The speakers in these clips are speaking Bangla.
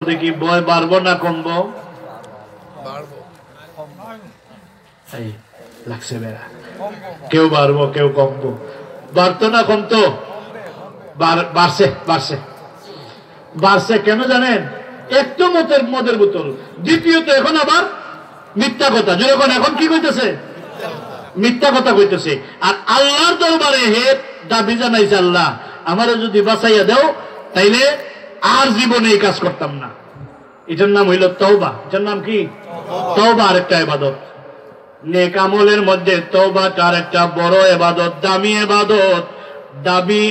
দেখি ভয় বাড়বো না কমবো? লাগছে বেড়া, কেউ বাড়বো কেউ কমবো। বাড়তো না কমতো? বাড়ছে বাড়ছে বাড়ছে। কেন জানেন? এক তো মদের বোতল, দ্বিতীয়ত এখন আবার মিথ্যা কথা। যখন এখন কি কইতেছে? মিথ্যা কথা কইতেছে। আর আল্লাহর দরবারে হে দাবি জানাইছে, আল্লাহ আমারে যদি বাঁচাইয়া দাও তাইলে আর জীবনে এই কাজ করতাম না। এটার নাম হইল তওবা। এটার নাম কি? তওবা। আরেকটা ইবাদত, নেক আমলের মধ্যে তওবাটা আরেকটা বড় ইবাদত, দামি ইবাদত, দাবি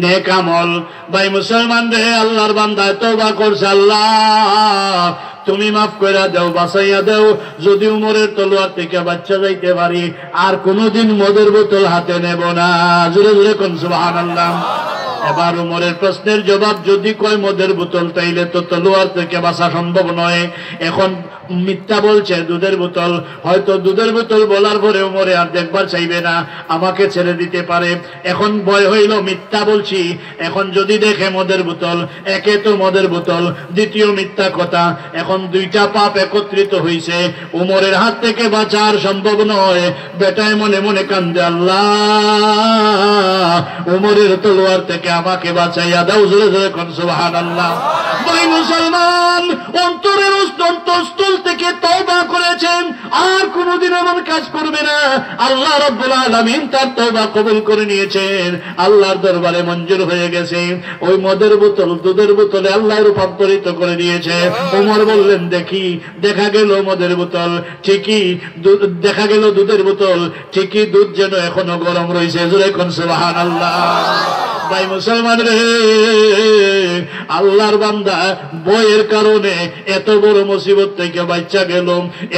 নেক আমল। ভাই মুসলমান রে, আল্লাহর বান্দা তওবা করছে, আল্লাহ তুমি মাফ কইরা দাও, বাঁচাইয়া দাও। যদি উমরের তলোয়ার থেকে বাচ্চা যাইতে পারি, আর কোনোদিন মদের বোতল হাতে নেব না। জোরে জোরে কোন সুবহানাল্লাহ। এবার উমরের প্রশ্নের জবাব যদি কয় মদের বোতল, তাইলে তো তলোয়ার থেকে বাঁচা সম্ভব নয়। এখন মিথ্যা বলছে দুধের বোতল, হয়তো দুধের বোতল বলার পরে উমরে আর দেখবার চাইবে না, আমাকে ছেড়ে দিতে পারে। এখন ভয় হইল মিথ্যা বলছি, এখন যদি দেখে মদের বোতল, একে তো মদের বোতল, দ্বিতীয় মিথ্যা কথা, এখন দুইটা পাপ একত্রিত হইছে, উমরের হাত থেকে বাঁচার সম্ভব নয়। বেটায় মনে মনে কান্দে, আল্লাহ উমরের তলোয়ার থেকে আমাকে বাঁচাইয়া দাও। জোরে জোরে কোন সুবহানাল্লাহ। ভাই মুসলমান, অন্তরের অন্তঃস্থল থেকে তওবা করেছেন, আর কোনদিন এমন কাজ করবে না। আল্লাহ রাব্বুল আলামিন তার তওবা কবুল করে নিয়েছেন, আল্লাহর দরবারে মঞ্জুর হয়ে গেছে। ওই মদের বোতল দুধের বোতলে আল্লাহ রূপান্তরিত করে দিয়েছে। ওমর বললেন, দেখি দেখা গেল মদের বোতল ঠিকই, দেখা গেল দুধের বোতল ঠিকই, দুধ যেন এখনো গরম রয়েছে। জোরে কোন সুবহানাল্লাহ। ভাই মুসলমান রে, আল্লাহর বান্দা বয়ের কারণে এত বড় মুসিবত থেকে বাঁচা গেল।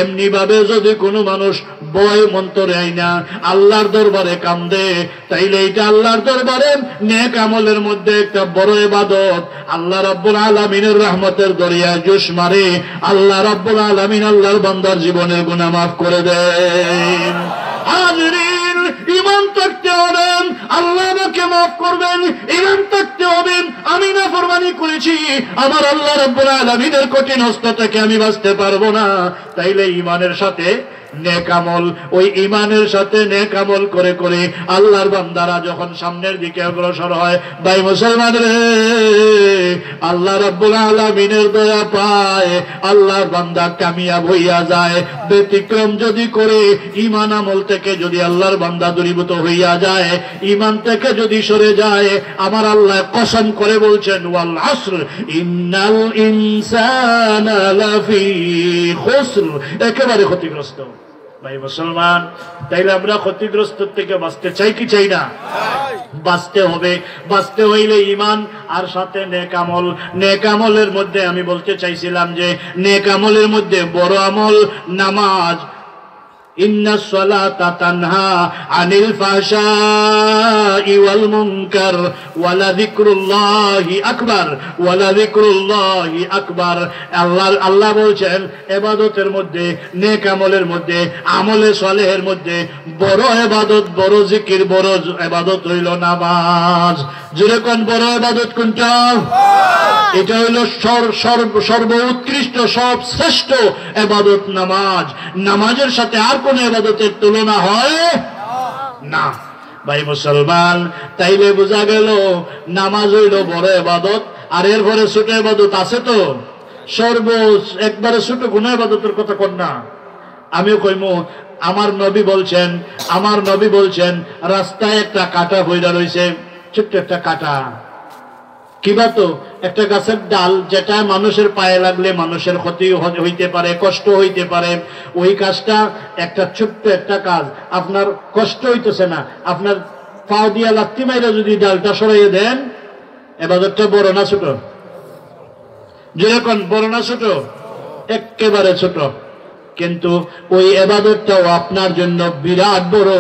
এমনি ভাবে যদি কোনো মানুষ বয় মন্তরে আইনা আল্লাহর দরবারে কান্দে, তাইলে এটা আল্লাহর দরবারে নেক আমলের মধ্যে একটা বড় ইবাদত। আল্লাহ রাব্বুল আলামিনের রহমতের দরিয়ায় জোশ মারে, আল্লাহ রাব্বুল আলামিন আল্লাহর বান্দার জীবনের গুনাহ মাফ করে দেন। হাজরিন, ঈমান থাকতে হবে আল্লাহ আমাকে মাফ করবেন, ঈমান থাকতে হবে আমি নাফরমানি করেছি, আমার আল্লাহ রাব্বুল আলামিনের কঠিন হস্ত থেকে আমি বাঁচতে পারবো না। তাইলে ঈমানের সাথে নেক আমল, ওই ঈমানের সাথে নেক আমল করে করে আল্লাহর বান্দারা যখন সামনের দিকে অগ্রসর হয়, ভাই মুসলমান রে, আল্লাহ রাব্বুল আলামিনের দয়া পায়, আল্লাহর বান্দা কামিয়াব হইয়া যায়। ব্যতিক্রম যদি করে, ঈমান আমল থেকে যদি আল্লাহর বান্দা দূরীভূত হইয়া যায়, ঈমান থেকে যদি সরে যায়, আমার আল্লাহ কসম করে বলছেন, ওয়াল আসর ইন্নাল ইনসানা লাফি খুসর, একেবারে ক্ষতিগ্রস্ত। ভাই মুসলমান, তাইলে আমরা ক্ষতিগ্রস্ত থেকে বাঁচতে চাই কি চাই না? বাঁচতে হবে। বাঁচতে হইলে ঈমান আর সাথে নেক আমল। নেক আমলের মধ্যে আমি বলতে চাইছিলাম যে নেক আমলের মধ্যে বড় আমল নামাজ। ইন্নাস সালাতা তানহা আনিল ফাহশাই ওয়াল মুনকার ওয়ালা যিকরুল্লাহি আকবার, ওয়ালা যিকরুল্লাহি আকবার। আল্লাহ বলছেন ইবাদতের মধ্যে, নেক আমলের মধ্যে, আমলে সালেহের মধ্যে বড় ইবাদত, বড় জিকির, বড় ইবাদত হইল নামাজ। জোরে কোন বড় ইবাদত কোনটা? এটা হইল সর্বোৎকৃষ্ট, সবশ্রেষ্ঠ ইবাদত নামাজ। নামাজের সাথে আর কোন ইবাদতের তুলনা হয় না। ভাই মুসলমান, তাইলে বোঝা গেল নামাজ হইল বড় ইবাদত, আর এর পরে ছোট ইবাদত আছে তো। একবারে ছোট কোন ইবাদতের কথা কোন না। আমিও কইমু, আমার নবী বলছেন রাস্তায় একটা কাঁটা পইড়া রইছে, ছোট্ট একটা কাঁটা, কিবা তো একটা গাছের ডাল, যেটা মানুষের পায়ে লাগলে মানুষের ক্ষতি হইতে পারে, কষ্ট হইতে পারে। ওই কাজটা একটা ছোট্ট একটা কাজ, আপনার কষ্ট হইতেছে না, আপনার পা দিয়া লাত্তি মাইরা যদি ডালটা সরাইয়ে দেন, ইবাদতটা বড় না ছোট? যেরকম বড় না ছোট? একেবারে ছোট। কিন্তু ওই ইবাদতটাও আপনার জন্য বিরাট বড়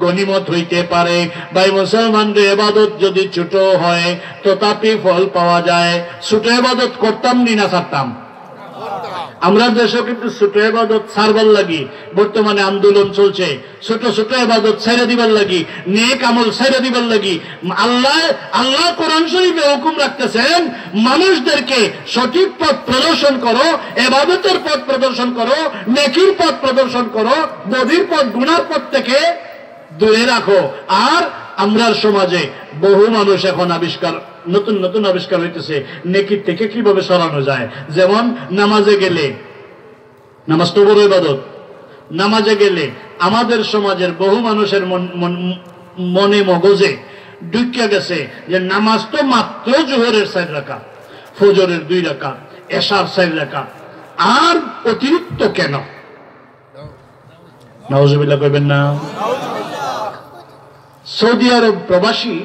গনিমত হইতে পারে। ভাই মুসলমানদের ইবাদত যদি ছোট হয় তথাপি ফল পাওয়া যায়। ছোট ইবাদত করতাম নি না ছাড়তাম? আমরা দেশে কিন্তু ছোট ইবাদত ছাড়বার লাগি বর্তমানে আন্দোলন চলছে, ছোট ছোট ইবাদত ছেড়ে দিবার লাগি, নেক আমল ছেড়ে দিবার লাগি। আল্লাহ কোরআন শরীফে হুকুম রাখতেছেন মানুষদেরকে সঠিক পথ প্রদর্শন করো, ইবাদতের পথ প্রদর্শন করো, নেকির পথ প্রদর্শন করো, বদির পথ গুনার পথ থেকে দূরে রাখো। আর আমরার সমাজে বহু মানুষ এখন নতুন নতুন আবিষ্কার হইতেছে নেকির থেকে কিভাবে সরানো যায়। যেমন নামাজে গেলে, নামাজ তো বড় ইবাদত, নামাজে গেলে আমাদের সমাজের বহু মানুষের মনে মগজে ঢুকিয়া গেছে যে নামাজ তো মাত্র জোহরের 4 রাকাত, ফজরের 2 রাকাত, এশার 4 রাকাত, আর অতিরিক্ত কেন? নাউজুবিল্লাহ কইবেন না? সৌদি আরব প্রবাসী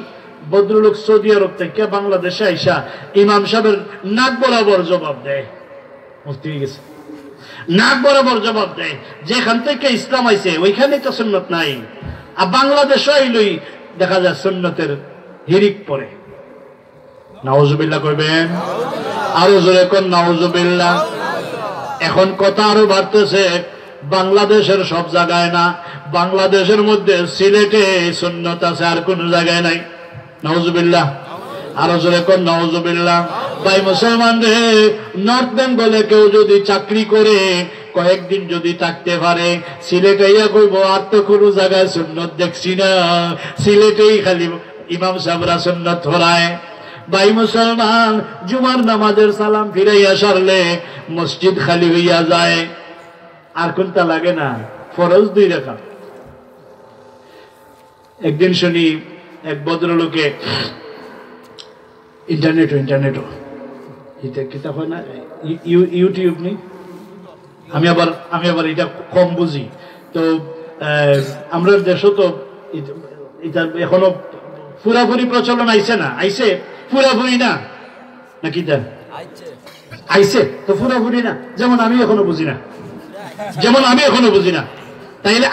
ভদ্রলোক সৌদি আরব থেকে বাংলাদেশে আইসা ইমাম সাহেবের নাক বরাবর জবাব দেয়, মুফতি হয়ে গেছে, নাক বরাবর জবাব দেয় যেখান থেকে ইসলাম আইছে ওইখানে তো সুন্নত নাই। আর বাংলাদেশে আইলই দেখা যায় সুন্নতের হিরিক পড়ে। নাউজুবিল্লাহ কইবেন? আরো জোরে কোন নাউজুবিল্লাহ। এখন কথা আরো বাড়তেছে, বাংলাদেশের সব জায়গায় না, বাংলাদেশের মধ্যে সিলেটে সুন্নত আছে, আর কোন জায়গায় নাই। নাউজুবিল্লাহ, আরো জোরে কোন নাউজুবিল্লাহ। ভাই মুসলমান রে, নর্থ বেঙ্গলে কেউ যদি চাকরি করে কয়েকদিন যদি থাকতে পারে, সিলেটে ইয়া কইব আর তো কোনো জায়গায় সুন্নত দেখছি না, সিলেটেই খালি ইমাম সাহেবরা সুন্নত ধরায়। ভাই মুসলমান, জুমার নামাজের সালাম ফিরাইয়া সারলে মসজিদ খালি হইয়া যায়, আর কোনটা লাগে না, ফরজ 2 রাকাত। একদিন শুনি এক ভদ্রলোকে ইন্টারনেটও কিতাব হয় না, ইউটিউব নেই, আমি আবার এটা কম বুঝি তো। আমরা দেশও তো এটা এখনো পুরাপুরি প্রচলন আইছে না, আইছে পুরাপুরি না নাকি? আইছে তো পুরাপুরি না, যেমন আমি এখনো বুঝি না, তাইলে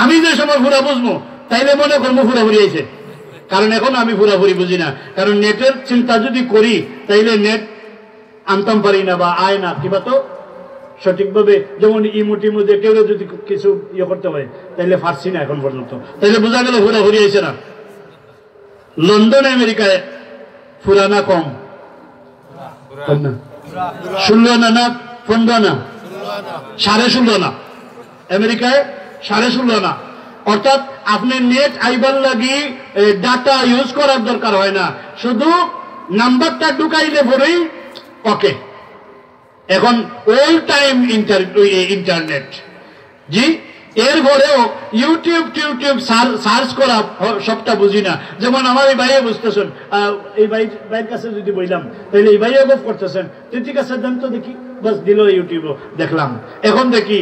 আমি যে সময় পুরা বুঝবো তাইলে মনে করবো পুরাপুরি আইছে, কারণ এখন আমি পুরাপুরি বুঝি না। কারণ নেটের চিন্তা যদি করি তাইলে নেট আনতাম পারি না বা আয় না, কিবা তো সঠিকভাবে যেমন ইমো দিয়ে কেউ যদি কিছু ইয়ে করতে পারে তাইলে পারছি না এখন পর্যন্ত, তাইলে বোঝা গেল পুরাপুরি আইছে না। লন্ডন আমেরিকায় পুরানা কম না, 16 না, না 15 না, 16.5 না, আমেরিকায় 16.5 না। অর্থাৎ আপনি নেট আইবার লাগি ডাটা ইউজ করার দরকার হয় না, শুধু নাম্বারটা ঢুকাইলে পরেই ওকে। এখন অল টাইম ইন্টারনেট, জি, এরপরেও ইউটিউব সার্চ করা সবটা বুঝি না। যেমন আমার এই ভাইয়ে বুঝতেছেন, এই ভাইয়ের কাছে যদি বললাম তাহলে এই ভাইয়ে গপ করতেছেন, ঠিক আছে দেন তো দেখি, বাস দিল ইউটিউব দেখলাম। এখন দেখি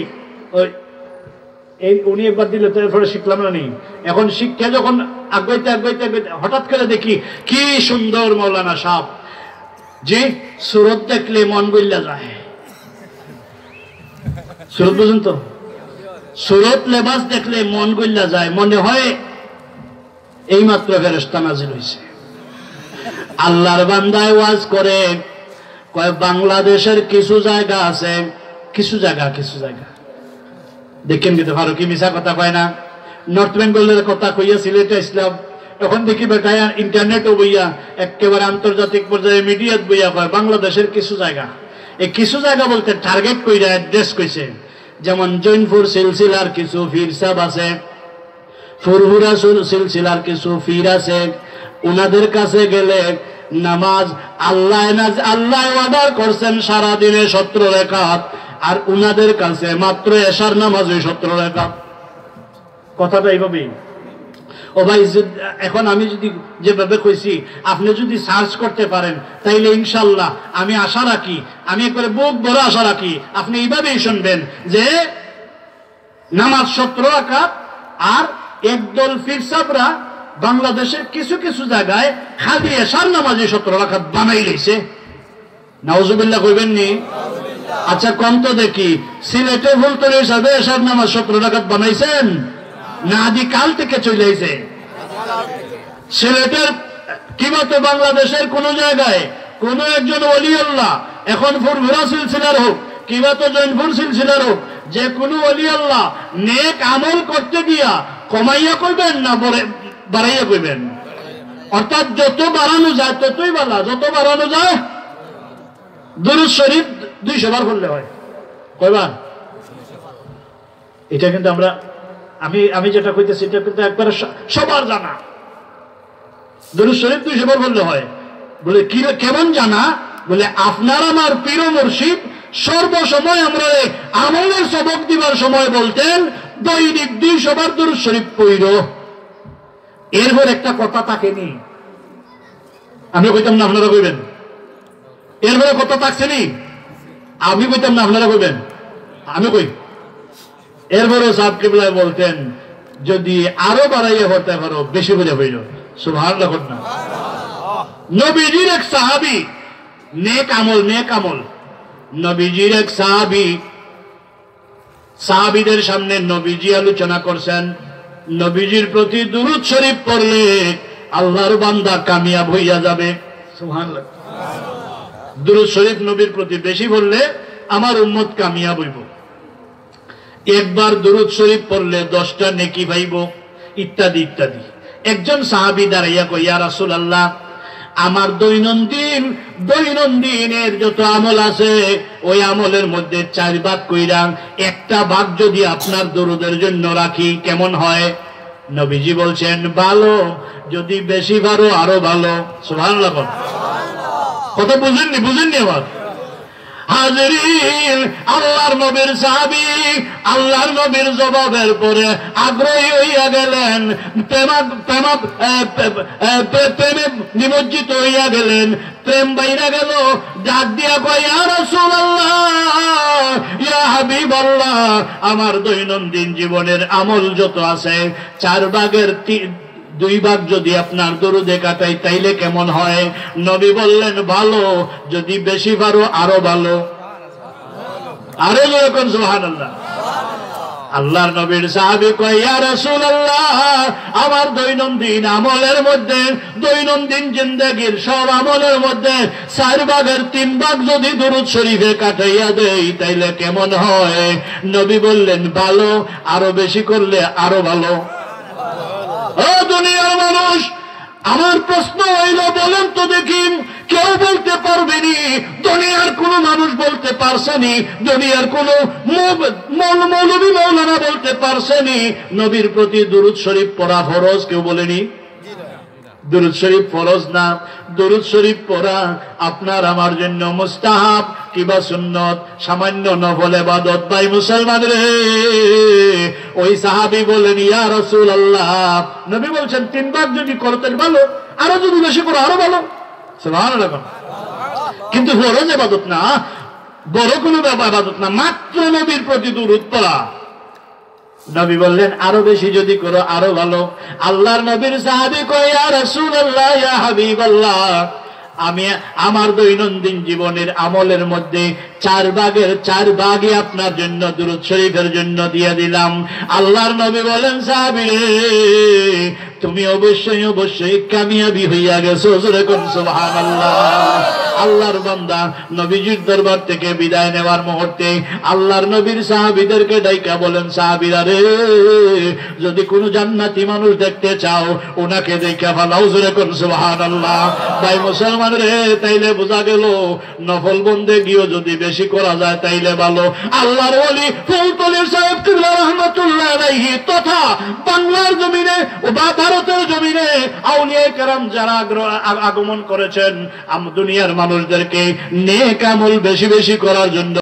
উনি একবার দিল, তারপরে শিখলাম না নি। এখন শিক্ষা যখন আগাইতে হঠাৎ করে দেখি কি সুন্দর মৌলানা সাহেব, যে সুরত দেখলে মন গইলা যায়। সুরত বুঝুন তো, সুরত লেবাস দেখলে মন গইলা যায়, মনে হয় এই মাত্র ফেরেশতা নাজিল হইছে। আল্লাহর বান্দায় ওয়াজ করে কয় বাংলাদেশের কিছু জায়গা আছে, কিছু জায়গা দেখেন কিন্তু ফারুকি মিশা কথা কয় না। নর্থ বেঙ্গলের কথা কইয়া সিলেটে ইসলাম, এখন দেখি বেটা ইন্টারনেটও বইয়া একেবারে আন্তর্জাতিক পর্যায়ে মিডিয়াত বইয়া কয় বাংলাদেশের কিছু জায়গা। এই কিছু জায়গা বলতে টার্গেট কইরা অ্যাড্রেস কইছে, যেমন জৈনপুর সিলসিলার কিছু ফির সাহেব আছে, ফুরহুরা সিলসিলার কিছু ফির আছে, উনাদের কাছে গেলে নামাজ আল্লাহ অর্ডার করছেন সারাদিনে 17 রাকাত, আর উনাদের কাছে মাত্র এশার নামাজ 17 রাকাত। কথাটা এইভাবেই। ও ভাই, এখন আমি যদি যেভাবে কইছি আপনি যদি সার্চ করতে পারেন তাইলে ইনশাল্লাহ আমি আশা রাখি, আমি একবারে বুক বড় আশা রাখি, আপনি এইভাবেই শুনবেন যে নামাজ 17 রাকাত। আর একদল পীর সাহেবরা বাংলাদেশের কিছু কিছু জায়গায় খালি এশার নামাজে 17 রাকাত বানাই লইছে। নাউজুবিল্লাহ কইবেন নি? আচ্ছা কম তো দেখি, সিলেটে ফুলতলি হিসাবে এশার নামাজ 17 রাকাত বানাইছেন না আদি কাল থেকে চলে আইছে? সিলেটের কিংবা তো বাংলাদেশের কোন জায়গায় কোন একজন ওলি আল্লাহ এখন ফুরফুরা সিলসিলার হোক কিংবা তো জৈনপুর সিলসিলার হোক, যে কোনো ওলি আল্লাহ নেক আমল করতে গিয়া কমাইয়া কইবেন না বাড়াইয়া কইবেন? অর্থাৎ যত বাড়ানো যায় ততই ভালো, যত বাড়ানো যায়। দুরূদ শরীফ 200 বার পড়লে হয়, কয়বার? এটা কিন্তু আমরা আমি যেটা কইতেছি এটা কিন্তু একবারে সবার জানা। দুরূদ শরীফ 200 বার পড়লে হয়। বলে কি কেমন জানা? বলে আপনার আমার পীর মুর্শিদ সর্বসময় আমরা আমলের সবক দিবার সময় বলতেন দৈনিক 200 বার দুরূদ শরীফ পড়ো। এরপর একটা কথা থাকেনি, আমি কইতাম না আপনারা কইবেন। এরপরে কথা থাকছেনি, আমি কইতাম না আপনারা কইবেন, আমি কই। এরপরে সাহেব কিবলায় বলতেন যদি আরো বাড়াইয়া হতে পারো বেশি করে হইল। সুবহানাল্লাহ না? নবীজির এক সাহাবী, নেক আমল নবীজির এক সাহাবীদের সামনে নবীজি আলোচনা করছেন, নবীজির প্রতি দুরূদ শরীফ পড়লে আল্লাহর বান্দা কামিয়াব হইয়া যাবে। সুবহানাল্লাহ। দুরূদ শরীফ নবীর প্রতি বেশি পড়লে আমার উম্মত কামিয়াব হইব। একবার দুরূদ শরীফ পড়লে 10টা নেকি পাইব, ইত্যাদি ইত্যাদি। একজন সাহাবী দাঁড়াইয়া কই, ইয়া রাসূলুল্লাহ, আমার দৈনন্দিনের যত আমল আছে ওই আমলের মধ্যে 4 ভাগ কইরা একটা ভাগ যদি আপনার দরুদের জন্য রাখি কেমন হয়? নবীজি বলছেন ভালো, যদি বেশি পারো আরো ভালো। সুবহানাল্লাহ। কথা বুঝেননি আবার? হাজরিন, আল্লাহর নবীর সাহাবী আল্লাহর নবীর জবাবের পরে আগ্রহী হইয়া গেলেন, প্রেমে নিমজ্জিত হইয়া গেলেন, প্রেম বাইরা গেল। ডাক দিয়া কয়, ইয়া রাসূলুল্লাহ, ইয়া হাবিবাল্লাহ, আমার দৈনন্দিন জীবনের আমল যত আছে 4 ভাগের 2 ভাগ যদি আপনার দরুদে কাটাই তাইলে কেমন হয়? নবী বললেন ভালো, যদি বেশি পারো আরো ভালো। আরো যখন সুবহানাল্লাহ। আল্লাহর নবীর সাহাবী কয়, ইয়া রাসূলুল্লাহ, আমার দৈনন্দিন আমলের মধ্যে, দৈনন্দিন জিন্দেগীর সব আমলের মধ্যে 4 ভাগের 3 ভাগ যদি দরুদ শরীফে কাটাইয়া দেই তাইলে কেমন হয়? নবী বললেন ভালো, আরো বেশি করলে আরো ভালো। ও দুনিয়ার মানুষ, আমার প্রশ্ন হইল, বলেন তো দেখি, কেউ বলতে পারবেনি? দুনিয়ার কোন মানুষ বলতে পারছেনি? দুনিয়ার কোন মৌলবী মৌলানা বলতে পারছেনি নবীর প্রতি দুরূদ শরীফ পড়া ফরজ? কেউ বলেনি। দুরূদ শরীফ ফরজ না, দুরূদ শরীফ পড়া আপনার আমার জন্য মুস্তাহাব কিংবা সুন্নত, সামান্য নফল ইবাদত। ভাই মুসলমান রে, ওই সাহাবী বলেন, ইয়া রাসূলুল্লাহ, নবী বলছেন 3 ভাগ যদি করতেন ভালো, আরো যদি বেশি করো আরো ভালো। সুবহানাল্লাহ। কিন্তু ফরজ ইবাদত না, বড় কোনো ইবাদত না, মাত্র নবীর প্রতি দুরূদ পড়া। নবী বললেন আরো বেশি যদি করো আরো ভালো। আল্লাহর নবীর সাহাবী কয়, ইয়া রাসূলুল্লাহ, ইয়া হাবিবাল্লাহ, আমি আমার দৈনন্দিন জীবনের আমলের মধ্যে 4 ভাগের 4 ভাগই আপনার জন্য দুরূদ শরীফের জন্য দিয়ে দিলাম। আল্লাহর নবী বলেন, সাহাবী রে, তুমি অবশ্যই কামিয়াবি হইয়া গেছো। সুবহানাল্লাহ। আল্লাহর বান্দা নবীজির দরবার থেকে বিদায় নেওয়ার মুহূর্তে আল্লাহর নবীর সাহাবীদেরকে ডাইকা বলেন, সাহাবীরা রে, যদি কোনো জান্নাতি মানুষ দেখতে চাও ওনাকে দেখা ফেলাও। সুবহানাল্লাহ। ভাই মুসলমান রে, তাইলে বোঝা গেল নফল বন্দেগীও যদি বেশি করা যায় তাইলে ভালো। আল্লাহর ওলি ফুলতলী সাহেব কিবলা রাহমাতুল্লাহ আলাইহি তথা বাংলার জমিনে বা ভারতের জমিনে আউলিয়া কেরাম যারা আগমন করেছেন দুনিয়ার মানুষদেরকে নেক আমল বেশি বেশি করার জন্য